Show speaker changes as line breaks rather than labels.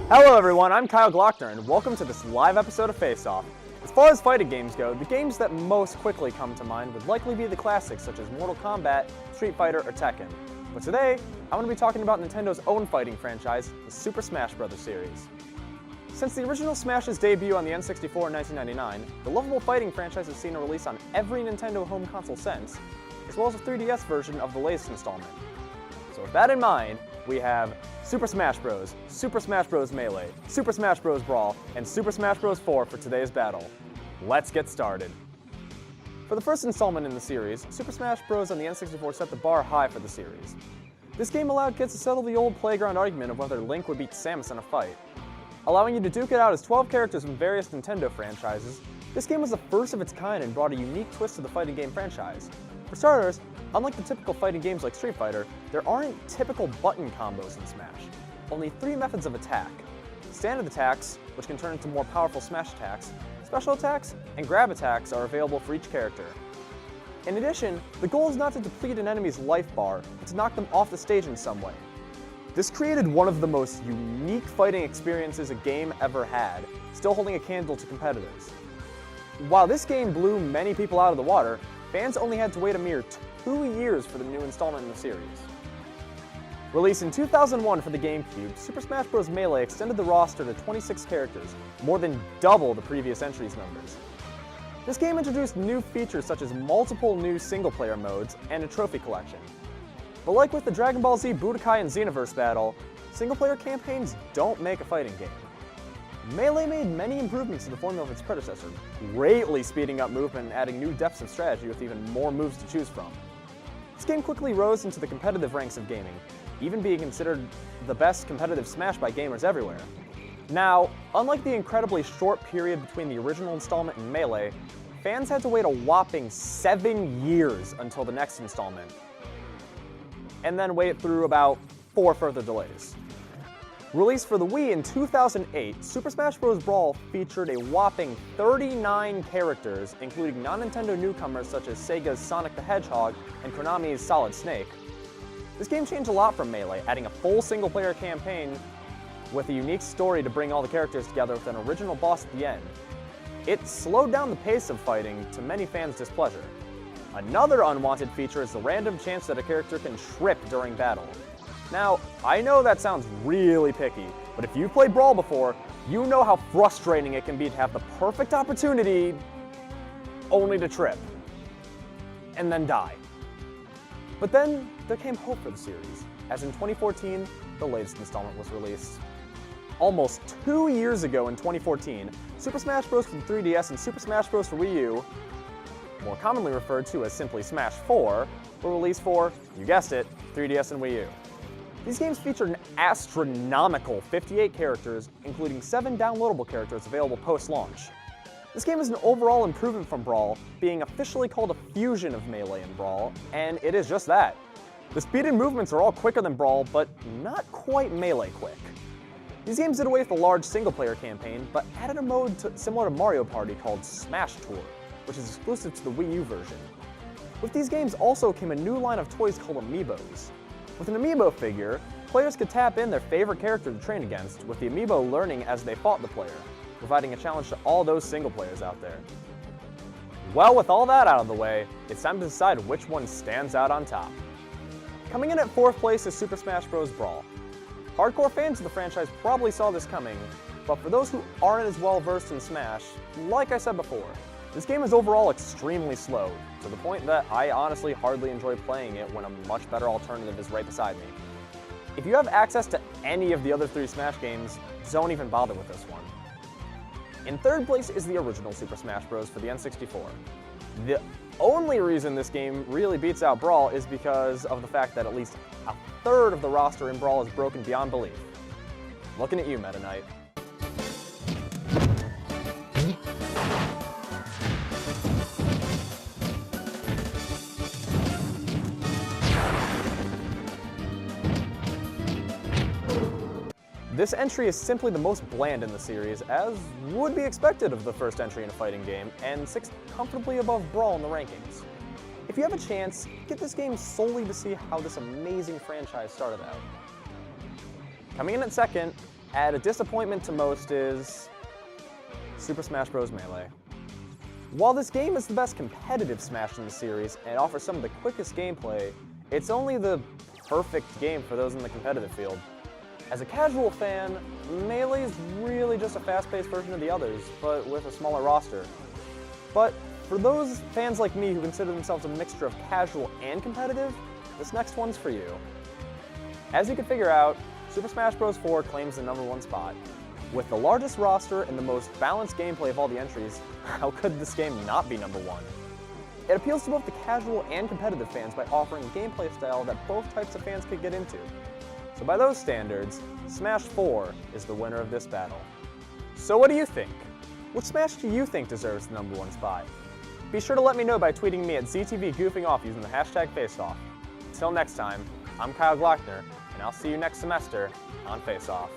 Hello everyone, I'm Kyle Glockner, and welcome to this live episode of FaceOff. As far as fighting games go, the games that most quickly come to mind would likely be the classics such as Mortal Kombat, Street Fighter, or Tekken. But today, I'm going to be talking about Nintendo's own fighting franchise, the Super Smash Bros. Series. Since the original Smash's debut on the N64 in 1999, the lovable fighting franchise has seen a release on every Nintendo home console since, as well as a 3DS version of the latest installment. So with that in mind, we have Super Smash Bros., Super Smash Bros. Melee, Super Smash Bros. Brawl, and Super Smash Bros. 4 for today's battle. Let's get started. For the first installment in the series, Super Smash Bros. On the N64 set the bar high for the series. This game allowed kids to settle the old playground argument of whether Link would beat Samus in a fight. Allowing you to duke it out as 12 characters from various Nintendo franchises, this game was the first of its kind and brought a unique twist to the fighting game franchise. For starters, unlike the typical fighting games like Street Fighter, there aren't typical button combos in Smash. Only 3 methods of attack: standard attacks, which can turn into more powerful Smash attacks, special attacks, and grab attacks are available for each character. In addition, the goal is not to deplete an enemy's life bar, but to knock them off the stage in some way. This created one of the most unique fighting experiences a game ever had, still holding a candle to competitors. While this game blew many people out of the water, fans only had to wait a mere 2 years for the new installment in the series. Released in 2001 for the GameCube, Super Smash Bros. Melee extended the roster to 26 characters, more than double the previous entries' numbers. This game introduced new features such as multiple new single-player modes and a trophy collection. But like with the Dragon Ball Z Budokai and Xenoverse battle, single-player campaigns don't make a fighting game. Melee made many improvements to the formula of its predecessor, greatly speeding up movement and adding new depths of strategy with even more moves to choose from. This game quickly rose into the competitive ranks of gaming, even being considered the best competitive Smash by gamers everywhere. Now, unlike the incredibly short period between the original installment and Melee, fans had to wait a whopping 7 years until the next installment, and then wait through about 4 further delays. Released for the Wii in 2008, Super Smash Bros. Brawl featured a whopping 39 characters, including non-Nintendo newcomers such as Sega's Sonic the Hedgehog and Konami's Solid Snake. This game changed a lot from Melee, adding a full single-player campaign with a unique story to bring all the characters together with an original boss at the end. It slowed down the pace of fighting to many fans' displeasure. Another unwanted feature is the random chance that a character can trip during battle. Now, I know that sounds really picky, but if you've played Brawl before, you know how frustrating it can be to have the perfect opportunity only to trip and then die. But then there came hope for the series, as in 2014, the latest installment was released. Almost 2 years ago in 2014, Super Smash Bros. For the 3DS and Super Smash Bros. For Wii U, more commonly referred to as simply Smash 4, were released for, you guessed it, 3DS and Wii U. These games featured an astronomical 58 characters, including 7 downloadable characters available post-launch. This game is an overall improvement from Brawl, being officially called a fusion of Melee and Brawl, and it is just that. The speed and movements are all quicker than Brawl, but not quite Melee quick. These games did away with the large single-player campaign, but added a mode similar to Mario Party called Smash Tour, which is exclusive to the Wii U version. With these games also came a new line of toys called Amiibos. With an Amiibo figure, players could tap in their favorite character to train against, with the Amiibo learning as they fought the player, providing a challenge to all those single players out there. Well, with all that out of the way, it's time to decide which one stands out on top. Coming in at 4th place is Super Smash Bros. Brawl. Hardcore fans of the franchise probably saw this coming, but for those who aren't as well versed in Smash, like I said before, this game is overall extremely slow, to the point that I honestly hardly enjoy playing it when a much better alternative is right beside me. If you have access to any of the other 3 Smash games, don't even bother with this one. In 3rd place is the original Super Smash Bros. For the N64. The only reason this game really beats out Brawl is because of the fact that at least a third of the roster in Brawl is broken beyond belief. Looking at you, Meta Knight. This entry is simply the most bland in the series, as would be expected of the first entry in a fighting game, and sits comfortably above Brawl in the rankings. If you have a chance, get this game solely to see how this amazing franchise started out. Coming in at second Add a disappointment to most is Super Smash Bros. Melee. While this game is the best competitive Smash in the series and offers some of the quickest gameplay, it's only the perfect game for those in the competitive field. As a casual fan, Melee is really just a fast-paced version of the others, but with a smaller roster. But for those fans like me who consider themselves a mixture of casual and competitive, this next one's for you. As you can figure out, Super Smash Bros. 4 claims the #1 spot. With the largest roster and the most balanced gameplay of all the entries, how could this game not be #1? It appeals to both the casual and competitive fans by offering a gameplay style that both types of fans could get into. So by those standards, Smash 4 is the winner of this battle. So what do you think? Which Smash do you think deserves the #1 spot? Be sure to let me know by tweeting me at ZTVGoofingOff using the hashtag FaceOff. Until next time, I'm Kyle Glockner, and I'll see you next semester on FaceOff.